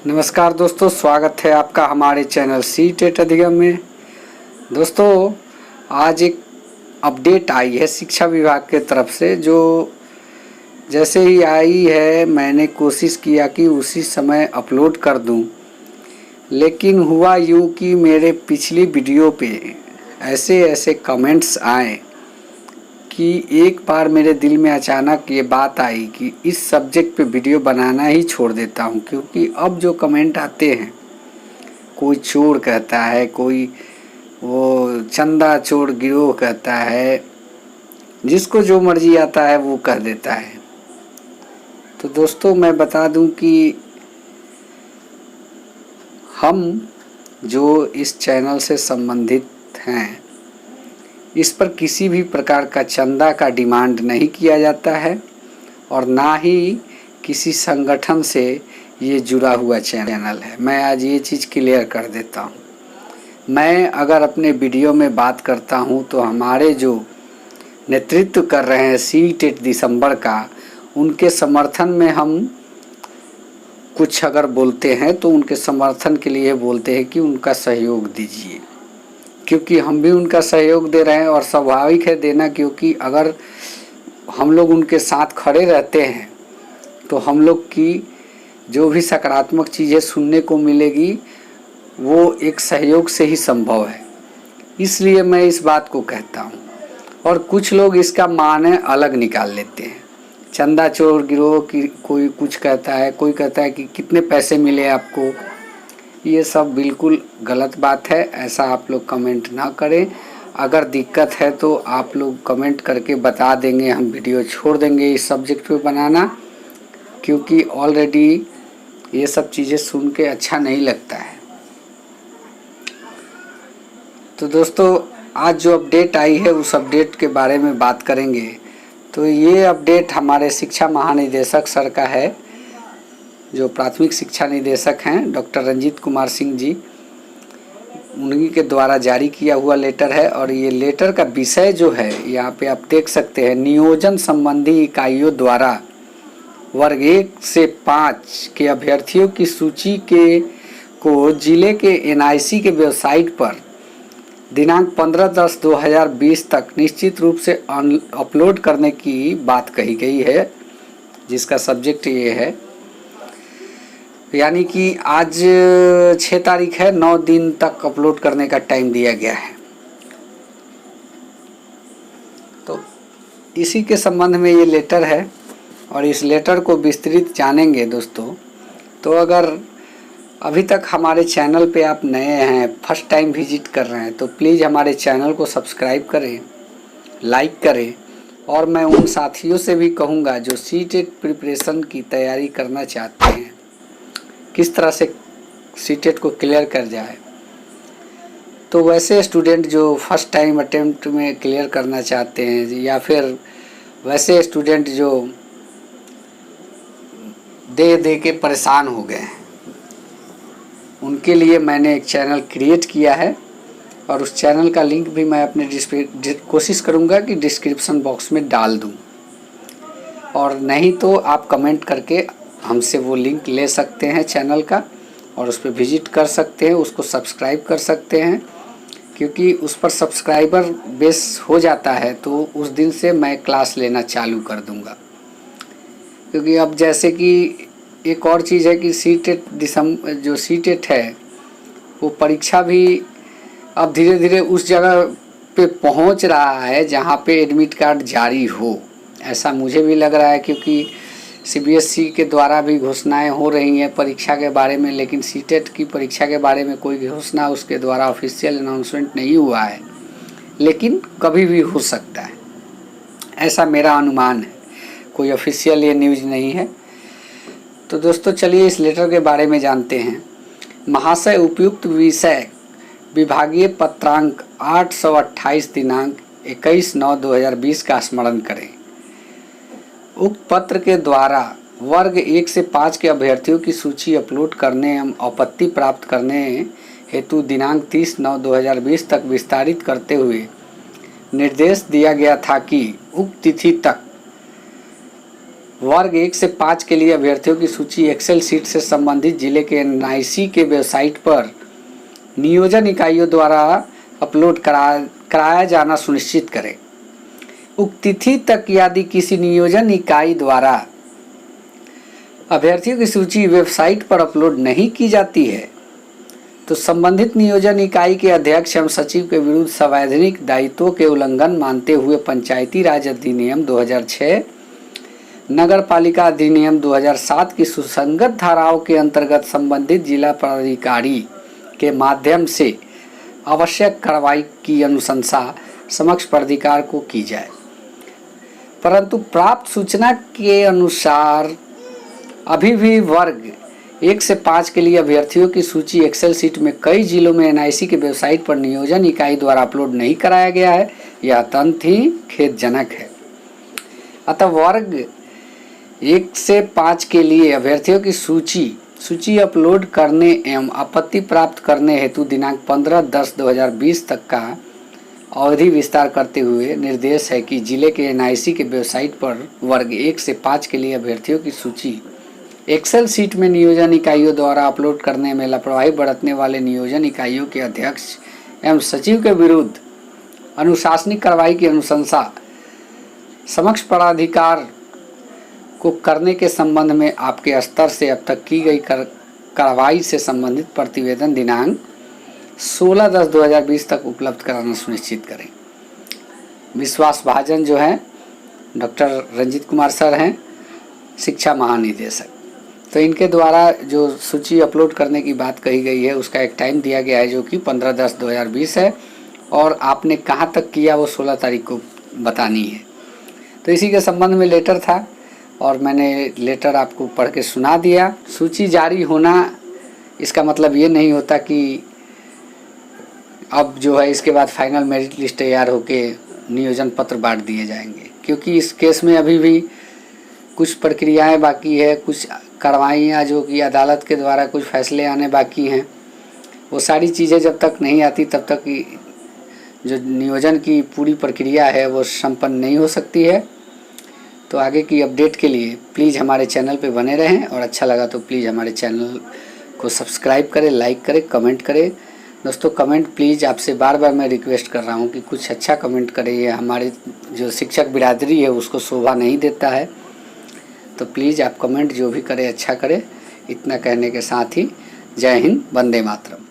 नमस्कार दोस्तों, स्वागत है आपका हमारे चैनल सी टेट अधिगम में। दोस्तों, आज एक अपडेट आई है शिक्षा विभाग के तरफ से, जो जैसे ही आई है मैंने कोशिश किया कि उसी समय अपलोड कर दूं, लेकिन हुआ यूं कि मेरे पिछली वीडियो पे ऐसे कमेंट्स आए कि एक बार मेरे दिल में अचानक ये बात आई कि इस सब्जेक्ट पे वीडियो बनाना ही छोड़ देता हूँ, क्योंकि अब जो कमेंट आते हैं, कोई चोर कहता है, कोई वो चंदा चोर गिरोह कहता है, जिसको जो मर्जी आता है वो कह देता है। तो दोस्तों, मैं बता दूं कि हम जो इस चैनल से संबंधित हैं, इस पर किसी भी प्रकार का चंदा का डिमांड नहीं किया जाता है और ना ही किसी संगठन से ये जुड़ा हुआ चैनल है। मैं आज ये चीज़ क्लियर कर देता हूँ। मैं अगर अपने वीडियो में बात करता हूँ तो हमारे जो नेतृत्व कर रहे हैं सी-टेट दिसंबर का, उनके समर्थन में हम कुछ अगर बोलते हैं तो उनके समर्थन के लिए बोलते हैं कि उनका सहयोग दीजिए, क्योंकि हम भी उनका सहयोग दे रहे हैं और स्वाभाविक है देना, क्योंकि अगर हम लोग उनके साथ खड़े रहते हैं तो हम लोग की जो भी सकारात्मक चीज़ें सुनने को मिलेगी वो एक सहयोग से ही संभव है। इसलिए मैं इस बात को कहता हूँ। और कुछ लोग इसका माने अलग निकाल लेते हैं। चंदा चोर गिरोह की कोई कुछ कहता है, कोई कहता है कि कितने पैसे मिले आपको। ये सब बिल्कुल गलत बात है। ऐसा आप लोग कमेंट ना करें। अगर दिक्कत है तो आप लोग कमेंट करके बता देंगे, हम वीडियो छोड़ देंगे इस सब्जेक्ट पे बनाना, क्योंकि ऑलरेडी ये सब चीज़ें सुन के अच्छा नहीं लगता है। तो दोस्तों, आज जो अपडेट आई है उस अपडेट के बारे में बात करेंगे। तो ये अपडेट हमारे शिक्षा महानिदेशक सर का है, जो प्राथमिक शिक्षा निदेशक हैं डॉक्टर रंजीत कुमार सिंह जी, उन्हीं के द्वारा जारी किया हुआ लेटर है। और ये लेटर का विषय जो है यहाँ पे आप देख सकते हैं, नियोजन संबंधी इकाइयों द्वारा वर्ग 1 से 5 के अभ्यर्थियों की सूची को जिले के NIC के वेबसाइट पर दिनांक 15/10/2020 तक निश्चित रूप से अपलोड करने की बात कही गई है, जिसका सब्जेक्ट ये है। यानी कि आज 6 तारीख है, 9 दिन तक अपलोड करने का टाइम दिया गया है। तो इसी के संबंध में ये लेटर है और इस लेटर को विस्तृत जानेंगे दोस्तों। तो अगर अभी तक हमारे चैनल पे आप नए हैं, फर्स्ट टाइम विजिट कर रहे हैं, तो प्लीज़ हमारे चैनल को सब्सक्राइब करें, लाइक करें। और मैं उन साथियों से भी कहूँगा जो सी-टेट प्रिपरेशन की तैयारी करना चाहते हैं, किस तरह से सी-टेट को क्लियर कर जाए। तो वैसे स्टूडेंट जो फर्स्ट टाइम अटेम्प्ट में क्लियर करना चाहते हैं, या फिर वैसे स्टूडेंट जो दे के परेशान हो गए हैं, उनके लिए मैंने एक चैनल क्रिएट किया है। और उस चैनल का लिंक भी मैं अपने कोशिश करूँगा कि डिस्क्रिप्शन बॉक्स में डाल दूँ, और नहीं तो आप कमेंट करके हमसे वो लिंक ले सकते हैं चैनल का, और उस पर विजिट कर सकते हैं, उसको सब्सक्राइब कर सकते हैं। क्योंकि उस पर सब्सक्राइबर बेस हो जाता है तो उस दिन से मैं क्लास लेना चालू कर दूंगा। क्योंकि अब जैसे कि एक और चीज़ है कि जो सी-टेट है वो परीक्षा भी अब धीरे धीरे उस जगह पे पहुंच रहा है जहां पे एडमिट कार्ड जारी हो, ऐसा मुझे भी लग रहा है। क्योंकि CBSE के द्वारा भी घोषणाएं हो रही हैं परीक्षा के बारे में, लेकिन सी-टेट की परीक्षा के बारे में कोई घोषणा उसके द्वारा ऑफिशियल अनाउंसमेंट नहीं हुआ है, लेकिन कभी भी हो सकता है, ऐसा मेरा अनुमान है। कोई ऑफिशियल ये न्यूज़ नहीं है। तो दोस्तों, चलिए इस लेटर के बारे में जानते हैं। महाशय, उपयुक्त विषय विभागीय पत्रांक 828 दिनांक 21/9/2020 का स्मरण करें। उक्त पत्र के द्वारा वर्ग 1 से 5 के अभ्यर्थियों की सूची अपलोड करने एवं आपत्ति प्राप्त करने हेतु दिनांक 30/9/2020 तक विस्तारित करते हुए निर्देश दिया गया था कि उक्त तिथि तक वर्ग 1 से 5 के लिए अभ्यर्थियों की सूची एक्सेल सीट से संबंधित जिले के एनआईसी के वेबसाइट पर नियोजन इकाइयों द्वारा अपलोड कराया जाना सुनिश्चित करें। उक्त तिथि तक यदि किसी नियोजन इकाई द्वारा अभ्यर्थियों की सूची वेबसाइट पर अपलोड नहीं की जाती है तो संबंधित नियोजन इकाई के अध्यक्ष एवं सचिव के विरुद्ध संवैधानिक दायित्वों के उल्लंघन मानते हुए पंचायती राज अधिनियम 2006, नगर पालिका अधिनियम 2007 की सुसंगत धाराओं के अंतर्गत संबंधित जिला पदाधिकारी के माध्यम से आवश्यक कार्रवाई की अनुशंसा समक्ष प्राधिकार को की जाए। परंतु प्राप्त सूचना के अनुसार अभी भी वर्ग 1 से 5 के लिए अभ्यर्थियों की सूची एक्सेल सीट में कई जिलों में एनआईसी की वेबसाइट पर नियोजन इकाई द्वारा अपलोड नहीं कराया गया है। यह अत्यंत ही खेदजनक है। अतः वर्ग 1 से 5 के लिए अभ्यर्थियों की सूची अपलोड करने एवं आपत्ति प्राप्त करने हेतु दिनांक 15/10/2020 तक का अवधि विस्तार करते हुए निर्देश है कि जिले के एनआईसी के वेबसाइट पर वर्ग 1 से 5 के लिए अभ्यर्थियों की सूची एक्सेल सीट में नियोजन इकाइयों द्वारा अपलोड करने में लापरवाही बरतने वाले नियोजन इकाइयों के अध्यक्ष एवं सचिव के विरुद्ध अनुशासनिक कार्रवाई की अनुशंसा समक्ष प्राधिकार को करने के संबंध में आपके स्तर से अब तक की गई कार्रवाई से संबंधित प्रतिवेदन दिनांक 16/10/2020 तक उपलब्ध कराना सुनिश्चित करें। विश्वास भाजन जो हैं डॉक्टर रंजीत कुमार सर हैं, शिक्षा महानिदेशक। तो इनके द्वारा जो सूची अपलोड करने की बात कही गई है उसका एक टाइम दिया गया है जो कि 15/10/2020 है और आपने कहाँ तक किया वो 16 तारीख को बतानी है। तो इसी के संबंध में लेटर था और मैंने लेटर आपको पढ़ के सुना दिया। सूची जारी होना इसका मतलब ये नहीं होता कि अब जो है इसके बाद फाइनल मेरिट लिस्ट तैयार होके नियोजन पत्र बांट दिए जाएंगे, क्योंकि इस केस में अभी भी कुछ प्रक्रियाएं बाकी है, कुछ कार्रवाइयाँ जो कि अदालत के द्वारा कुछ फैसले आने बाकी हैं। वो सारी चीज़ें जब तक नहीं आती तब तक जो नियोजन की पूरी प्रक्रिया है वो संपन्न नहीं हो सकती है। तो आगे की अपडेट के लिए प्लीज़ हमारे चैनल पे बने रहें और अच्छा लगा तो प्लीज़ हमारे चैनल को सब्सक्राइब करें, लाइक करें, कमेंट करें। दोस्तों कमेंट प्लीज़ आपसे बार बार मैं रिक्वेस्ट कर रहा हूँ कि कुछ अच्छा कमेंट करें। ये हमारे जो शिक्षक बिरादरी है उसको शोभा नहीं देता है। तो प्लीज़ आप कमेंट जो भी करें अच्छा करें। इतना कहने के साथ ही जय हिंद, वंदे मातरम।